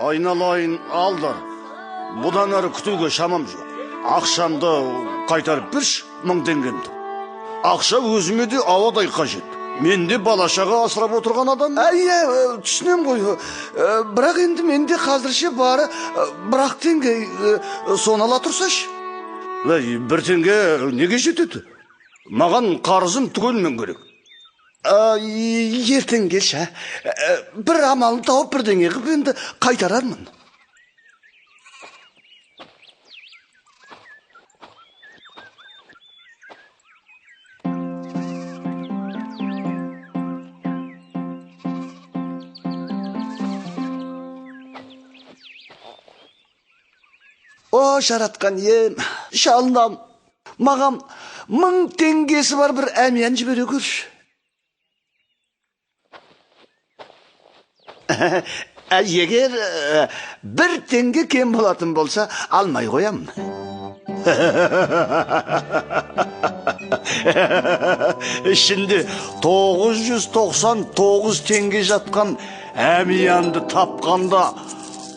айналайын алдар. Бұдан әрі күтуге шамам жоқ. Ақшамды қайтарып берші, 1000 теңгемді. Ақша өзіме де ауадай қажет. Мен де балашаға асырап отырған адам. Түсінем ғой. Бірақ енді менде қазірше бары 1 теңге соны ала тұрсаш. 1 теңге неге жетеді? Маған қарызым түгелмен керек. Ертең келші. Бір амалын тауып бірдеңе қып енді қайтарармын. О, жаратқан ем, шалынам. Маған 1000 теңгесі бар бір әмиян жібере көрші. Егер 1 теңге кем болатын болса, алмай қоям. Ішінде 999 теңге жатқан әмиянды тапқанда,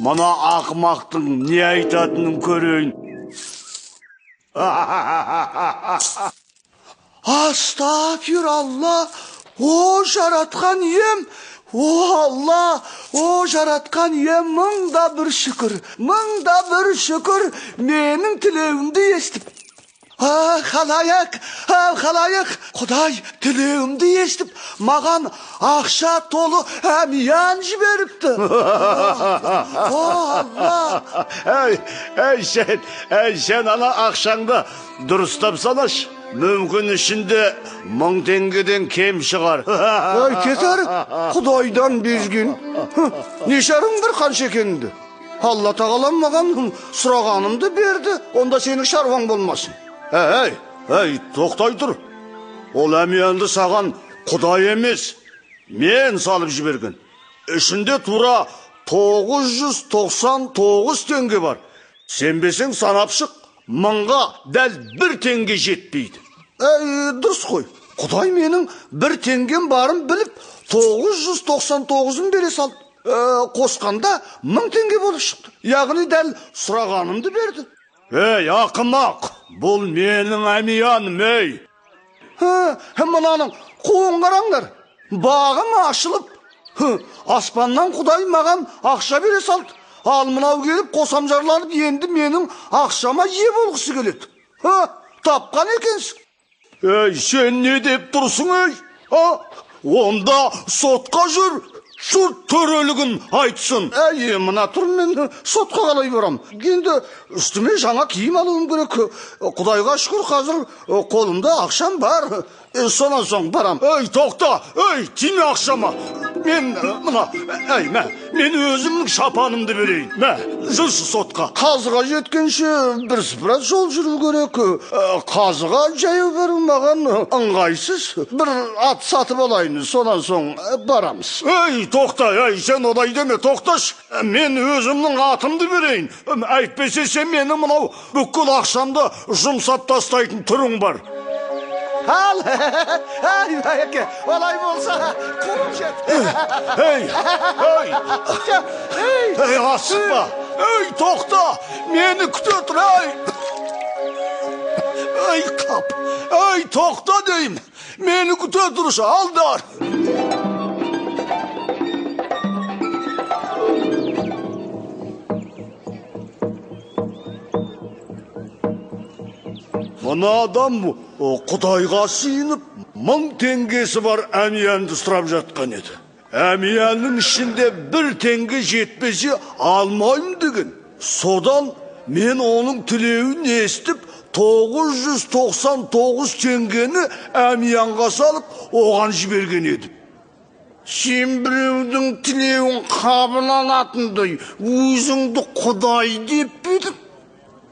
мына ақымақтың не айтатынын көрейін. Астағфиралла, о жаратқан ем, о Алла, о жаратқан ем, 1000 шүкір, 1000 шүкір, менің тілеуімді естіп. Халайық, Құдай тілеуімді естіп, маған ақша толы әмиян жіберіпті. О Алла. Сен ана ақшаңды дұрыстап салаш. Мүмкін ішінде 1000 теңгеден кем шығар. Кетер, Құдайдан безген. Нешарың бір қанша екенді. Алла тағалам маған сұрағанымды берді. Онда сенің шаруаң болмасын. Тоқтай тұр. Ол әмиянды саған Құдай емес, мен салып жіберген. Ішінде тура 999 теңге бар. Сенбесең санап шық, 1000-ға дәл 1 теңге жетпейді. Дұрыс қой. Құдай менің 1 теңгем барын біліп, 999-ын бере салды. Қосқанда 1000 теңге болып шықты. Яғни дәл сұрағанымды берді. Ақымақ, бұл менің әмияным, Мұнаның қуын қараңдар. Бағым ашылып, аспаннан Құдай маған ақша бере салды. Ал мынау келіп қосамжарланып, енді менің ақшама ие болғысы келеді. Тапқан екенсің. Сен не деп тұрсың, Онда сотқа жүр. Жұрт төрелігін айтсын. Мына тұр, мен сотқа қалай барам. Енді үстіме жаңа киім алуым керек. Құдайға шүкір, қазір қолымда ақшам бар. Сонан соң барам. Тоқта, тиме ақшама. Мен мен өзімнің шапанымды берейін. Жүрші сотқа. Қазыға жеткенше бірсыпырат жол жүру керек. Қазыға жаяу бару маған ыңғайсыз. Бір ат сатып алайын, сонан соң барамыз. Тоқта, сен олай деме, тоқташ. Мен өзімнің атымды берейін. Әйтпесе сен менің мынау бүкіл ақшамды жұмсап тастайтын түрің бар. Олай болса, қуым жет. Асықпа. Тоқта, мені күте тұр. Тоқта деймін. Мені күте тұршы, алдар. Мына адам Құдайға сиынып 1000 теңгесі бар әмиянды сұрап жатқан еді. Әмиянның ішінде 1 теңге жетпесе алмайым деген. Содан мен оның тілеуін естіп 999 теңгені әмиянға салып оған жіберген едім. Сен біреудің тілеуін қабыланатындай өзіңді Құдай деп бедің?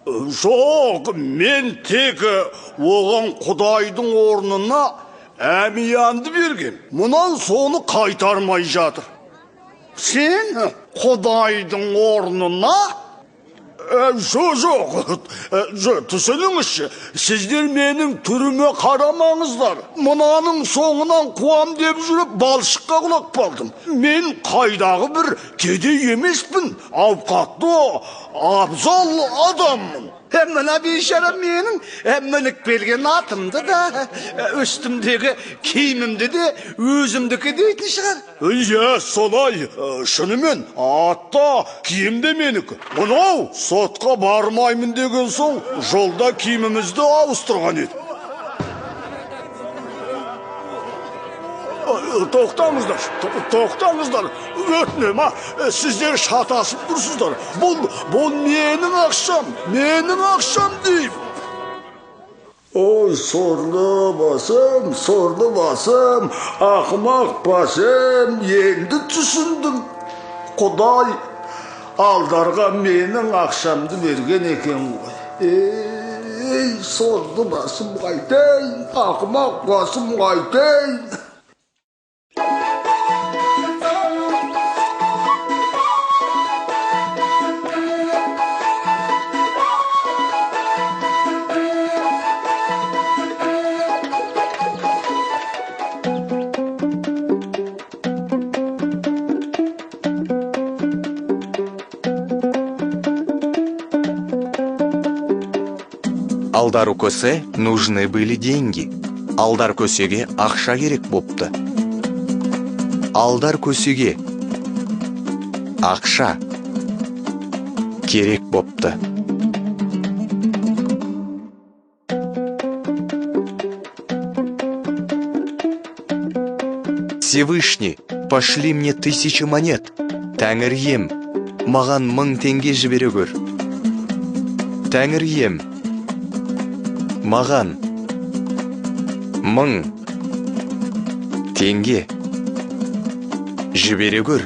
Жоқ, мен тек оған Құдайдың орнына әмиянды берген. Мұнан соны қайтармай жатыр. Сен Құдайдың орнына? Жоқ, түсініңізші, сіздер менің түріме қарамаңыздар. Мынаның соңынан қуам деп жүріп, балшыққа құлақ балдым. Мен қайдағы бір кедей емеспін, ауқатты, абзал адаммын. Мына бейшара менің мініп келген атымды да, үстімдегі киімімді де өзімдікі дейтін шығар. Иә, солай. Шынымен, атта киім де менікі. Мынау сотқа бармаймын деген соң жолда киімімізді ауыстырған еді. Тоқтаңыздар, өтінем, сіздер шатасып тұрсыздар. Бұл менің ақшам дейм. Ой, сорлы басым, ақымақ басым, енді түсіндім. Құдай алдарға менің ақшамды берген екен ғой. Ей, сорлы басым қайтайын, ақымақ басым қайтайын. Алдар көсе нужны были деньги. Алдар көсеге ақша керек бопты. Алдар көсеге ақша керек бопты. Всевышний, пошли мне 1000 монет. Тәңір ем, маған 1000 теңге жібере көр. Тәңір ем, маған 1000 теңге жібере көр.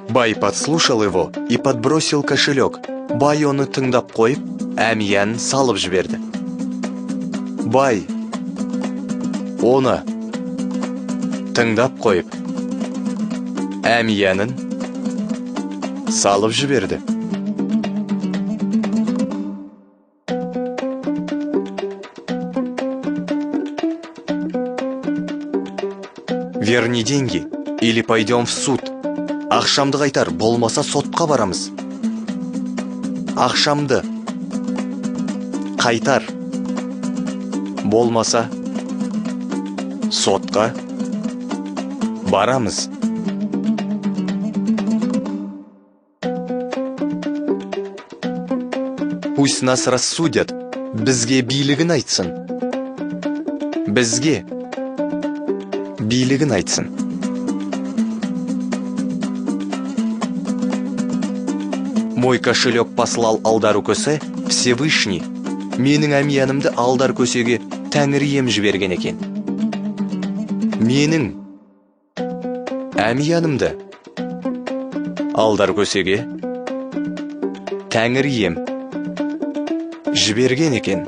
Бай подслушал его и подбросил кошелек. Бай оны тыңдап қойып, әмиян салып жіберді. Бай оны тыңдап қойып, әмиянын салып жіберді. Верни деньги, или пойдем в суд. Ақшамды қайтар, болмаса сотқа барамыз. Ақшамды қайтар, болмаса сотқа барамыз. Пусть нас рассудят, бізге билігін айтсын. Бізге билігін айтсын. Мой кошелек послал алдар көсе, Всевышний, менің әмиянымды алдар көсеге тәңір ем жіберген екен. Менің әмиянымды алдар көсеге тәңір ем жіберген екен.